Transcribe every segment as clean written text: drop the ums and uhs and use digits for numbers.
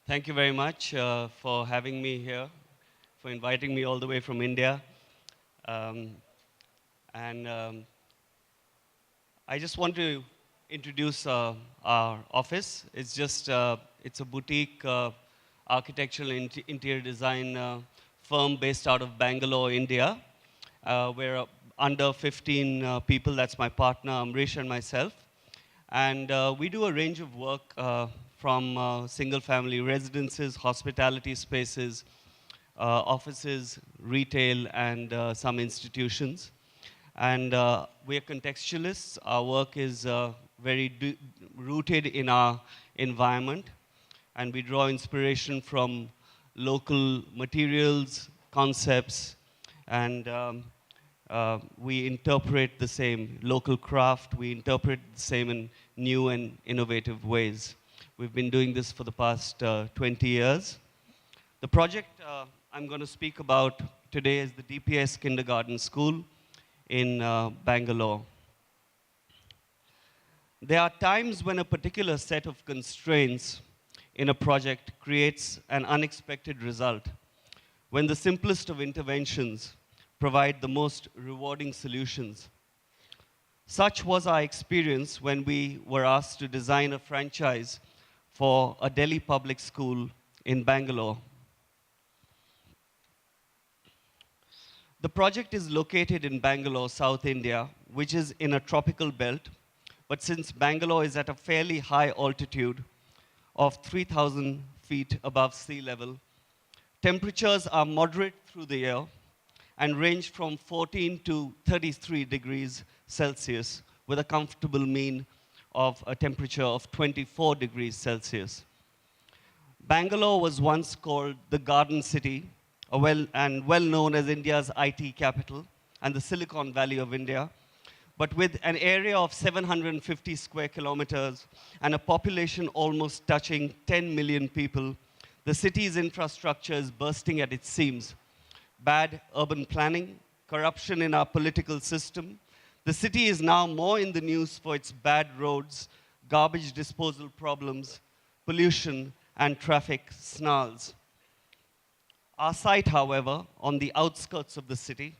Thank you very much for having me here, for inviting me all the way from India. Um, and I just want to introduce our office. It's a boutique architectural interior design firm based out of Bangalore, India. We're under 15 people. That's my partner, Amrish, and myself. And we do a range of work from single-family residences, hospitality spaces, offices, retail, and some institutions. And we are contextualists. Our work is very rooted in our environment, and we draw inspiration from local materials, concepts, and we interpret the same local craft. We interpret the same in new and innovative ways. We've been doing this for the past 20 years. The project I'm going to speak about today is the DPS Kindergarten School in Bangalore. There are times when a particular set of constraints in a project creates an unexpected result, when the simplest of interventions provide the most rewarding solutions. Such was our experience when we were asked to design a franchise for a Delhi public school in Bangalore. The project is located in Bangalore, South India, which is in a tropical belt. But since Bangalore is at a fairly high altitude of 3,000 feet above sea level, temperatures are moderate through the year and range from 14 to 33 degrees Celsius, with a comfortable mean of a temperature of 24 degrees Celsius. Bangalore was once called the Garden City, well known as India's IT capital and the Silicon Valley of India. But with an area of 750 square kilometers and a population almost touching 10 million people, the city's infrastructure is bursting at its seams. Bad urban planning, corruption in our political system. The city is now more in the news for its bad roads, garbage disposal problems, pollution, and traffic snarls. Our site, however, on the outskirts of the city,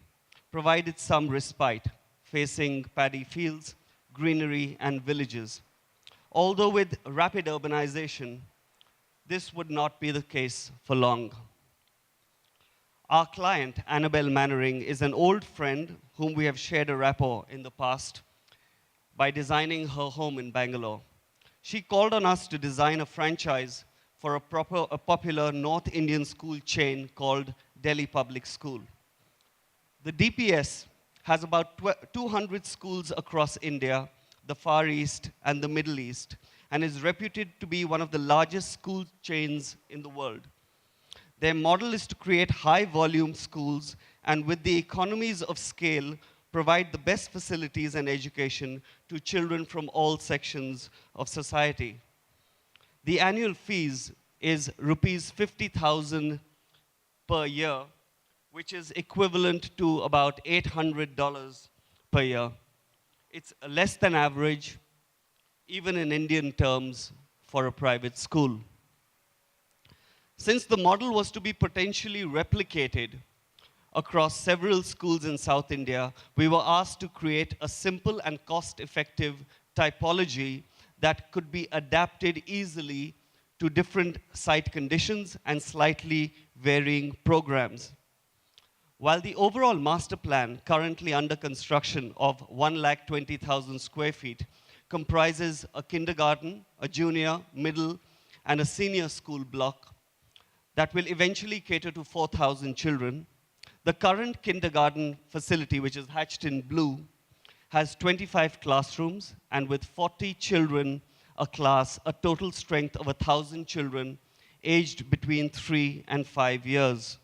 provided some respite, facing paddy fields, greenery, and villages. Although with rapid urbanization, this would not be the case for long. Our client, Annabelle Mannering, is an old friend whom we have shared a rapport in the past by designing her home in Bangalore. She called on us to design a franchise for a popular North Indian school chain called Delhi Public School. The DPS has about 200 schools across India, the Far East, and the Middle East, and is reputed to be one of the largest school chains in the world. Their model is to create high-volume schools and, with the economies of scale, provide the best facilities and education to children from all sections of society. The annual fees is rupees 50,000 per year, which is equivalent to about $800 per year. It's less than average, even in Indian terms, for a private school. Since the model was to be potentially replicated across several schools in South India, we were asked to create a simple and cost-effective typology that could be adapted easily to different site conditions and slightly varying programs. While the overall master plan, currently under construction of 120,000 square feet, comprises a kindergarten, a junior, middle, and a senior school block that will eventually cater to 4,000 children, the current kindergarten facility, which is hatched in blue, has 25 classrooms, and with 40 children a class, a total strength of 1,000 children aged between 3 and 5 years.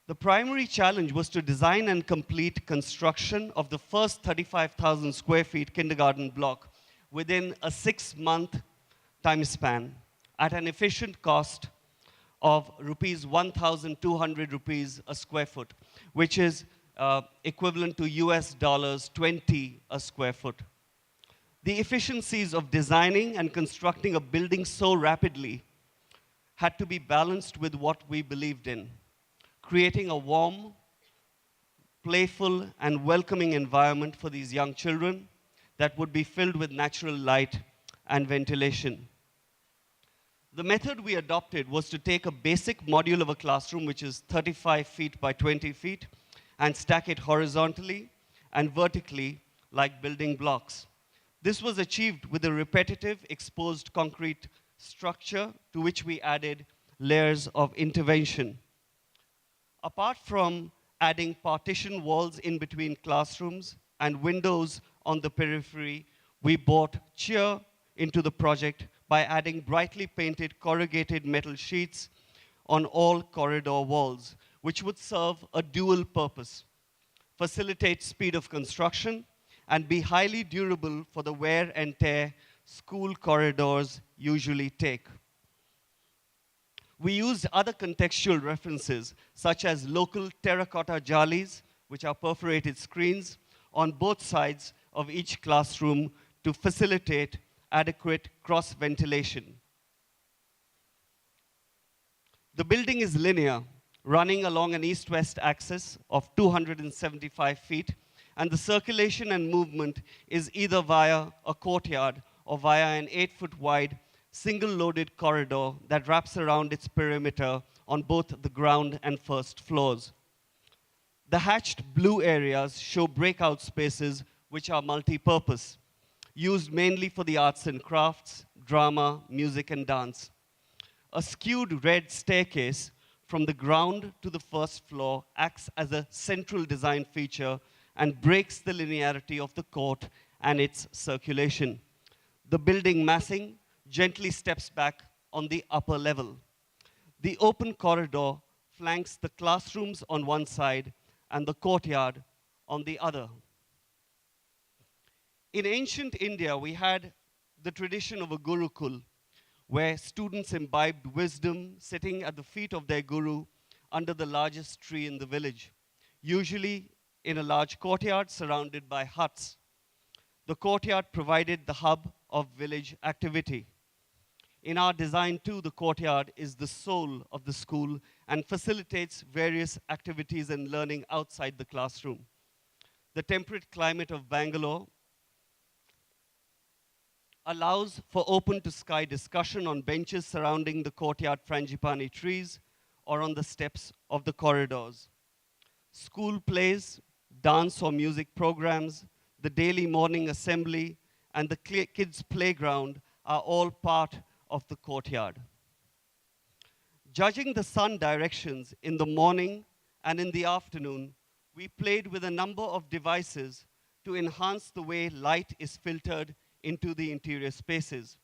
The primary challenge was to design and complete construction of the first 35,000 square feet kindergarten block within a 6-month time span at an efficient cost of rupees 1,200 rupees a square foot, which is equivalent to US dollars 20 a square foot. The efficiencies of designing and constructing a building so rapidly had to be balanced with what we believed in, creating a warm, playful, and welcoming environment for these young children that would be filled with natural light and ventilation. The method we adopted was to take a basic module of a classroom, which is 35 feet by 20 feet, and stack it horizontally and vertically like building blocks. This was achieved with a repetitive exposed concrete structure to which we added layers of intervention. Apart from adding partition walls in between classrooms and windows on the periphery, we brought cheer into the project by adding brightly painted corrugated metal sheets on all corridor walls, which would serve a dual purpose: facilitate speed of construction and be highly durable for the wear and tear school corridors usually take. We used other contextual references, such as local terracotta jalis, which are perforated screens, on both sides of each classroom to facilitate adequate cross-ventilation. The building is linear, running along an east-west axis of 275 feet, and the circulation and movement is either via a courtyard or via an 8-foot wide single-loaded corridor that wraps around its perimeter on both the ground and first floors. The hatched blue areas show breakout spaces which are multi-purpose, used mainly for the arts and crafts, drama, music, and dance. A skewed red staircase from the ground to the first floor acts as a central design feature and breaks the linearity of the court and its circulation. The building massing gently steps back on the upper level. The open corridor flanks the classrooms on one side and the courtyard on the other. In ancient India, we had the tradition of a Gurukul, where students imbibed wisdom sitting at the feet of their guru under the largest tree in the village, usually in a large courtyard surrounded by huts. The courtyard provided the hub of village activity. In our design too, the courtyard is the soul of the school and facilitates various activities and learning outside the classroom. The temperate climate of Bangalore allows for open-to-sky discussion on benches surrounding the courtyard frangipani trees or on the steps of the corridors. School plays, dance or music programs, the daily morning assembly, and the kids' playground are all part of the courtyard. Judging the sun directions in the morning and in the afternoon, we played with a number of devices to enhance the way light is filtered into the interior spaces.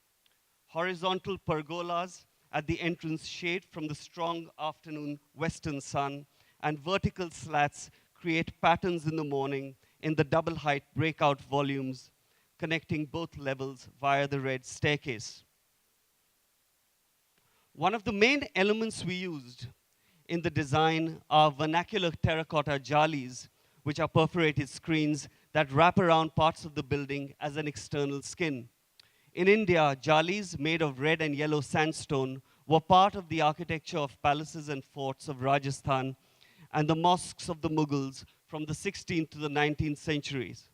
Horizontal pergolas at the entrance shade from the strong afternoon western sun, and vertical slats create patterns in the morning in the double height breakout volumes, connecting both levels via the red staircase. One of the main elements we used in the design are vernacular terracotta jalis, which are perforated screens that wrap around parts of the building as an external skin. In India, jalis made of red and yellow sandstone were part of the architecture of palaces and forts of Rajasthan and the mosques of the Mughals from the 16th to the 19th centuries.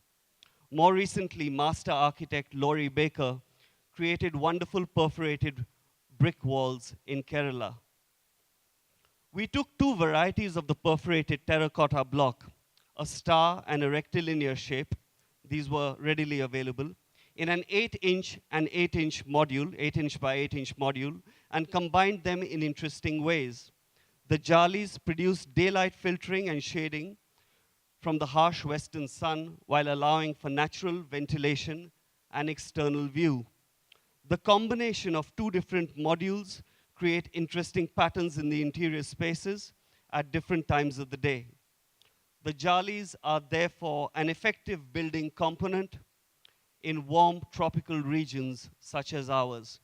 More recently, master architect Laurie Baker created wonderful perforated brick walls in Kerala. We took two varieties of the perforated terracotta block, a star and a rectilinear shape. These were readily available in an 8-inch and 8-inch module, 8-inch by 8-inch module, and combined them in interesting ways. The jalis produced daylight filtering and shading from the harsh western sun while allowing for natural ventilation and external view. The combination of two different modules create interesting patterns in the interior spaces at different times of the day. The jalis are therefore an effective building component in warm tropical regions such as ours.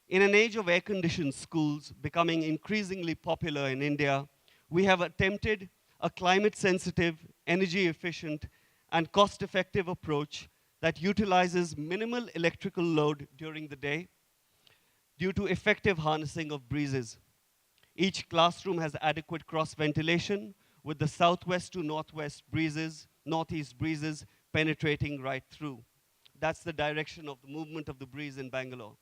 In an age of air-conditioned schools becoming increasingly popular in India, we have attempted a climate-sensitive, energy-efficient, and cost-effective approach that utilizes minimal electrical load during the day, due to effective harnessing of breezes. Each classroom has adequate cross ventilation with the southwest to northwest breezes, northeast breezes penetrating right through. That's the direction of the movement of the breeze in Bangalore.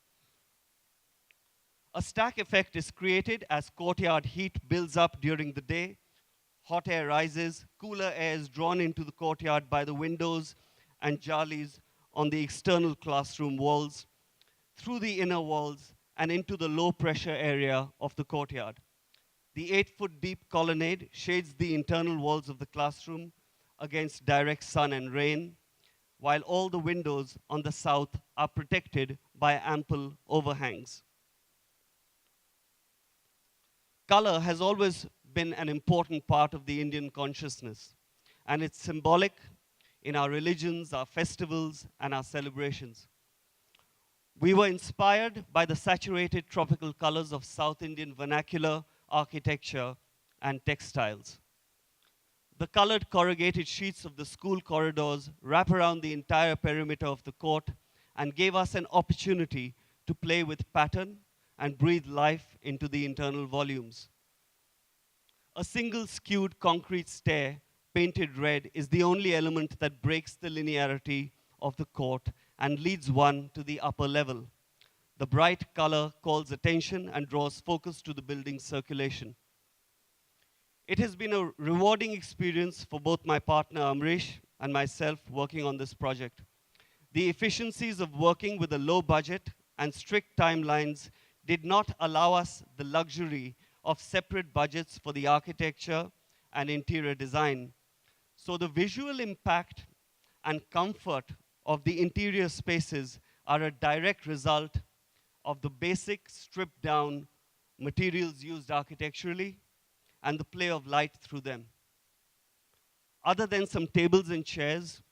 A stack effect is created as courtyard heat builds up during the day. Hot air rises, cooler air is drawn into the courtyard by the windows and jalis on the external classroom walls, through the inner walls, and into the low pressure area of the courtyard. The 8-foot deep colonnade shades the internal walls of the classroom against direct sun and rain, while all the windows on the south are protected by ample overhangs. Color has always been an important part of the Indian consciousness, and it's symbolic in our religions, our festivals, and our celebrations. We were inspired by the saturated tropical colors of South Indian vernacular architecture and textiles. The colored corrugated sheets of the school corridors wrap around the entire perimeter of the court and gave us an opportunity to play with pattern and breathe life into the internal volumes. A single skewed concrete stair painted red is the only element that breaks the linearity of the court and leads one to the upper level. The bright color calls attention and draws focus to the building's circulation. It has been a rewarding experience for both my partner Amrish and myself working on this project. The efficiencies of working with a low budget and strict timelines did not allow us the luxury of separate budgets for the architecture and interior design. So the visual impact and comfort of the interior spaces are a direct result of the basic stripped down materials used architecturally and the play of light through them. Other than some tables and chairs,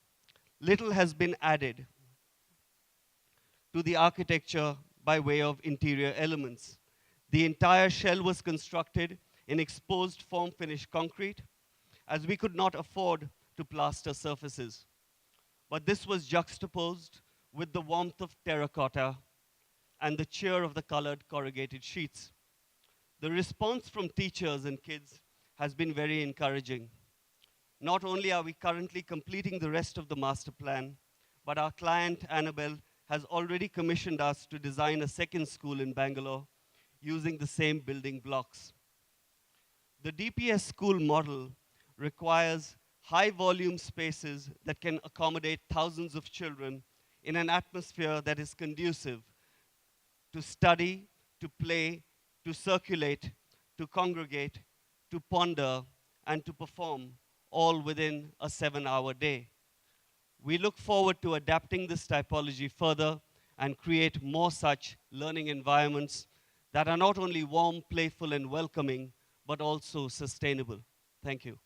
little has been added to the architecture by way of interior elements. The entire shell was constructed in exposed form finished concrete, as we could not afford to plaster surfaces. But this was juxtaposed with the warmth of terracotta and the cheer of the colored corrugated sheets. The response from teachers and kids has been very encouraging. Not only are we currently completing the rest of the master plan, but our client, Annabelle, has already commissioned us to design a second school in Bangalore using the same building blocks. The DPS school model requires high volume spaces that can accommodate thousands of children in an atmosphere that is conducive to study, to play, to circulate, to congregate, to ponder, and to perform, all within a 7-hour day. We look forward to adapting this typology further and create more such learning environments that are not only warm, playful, and welcoming, but also sustainable. Thank you.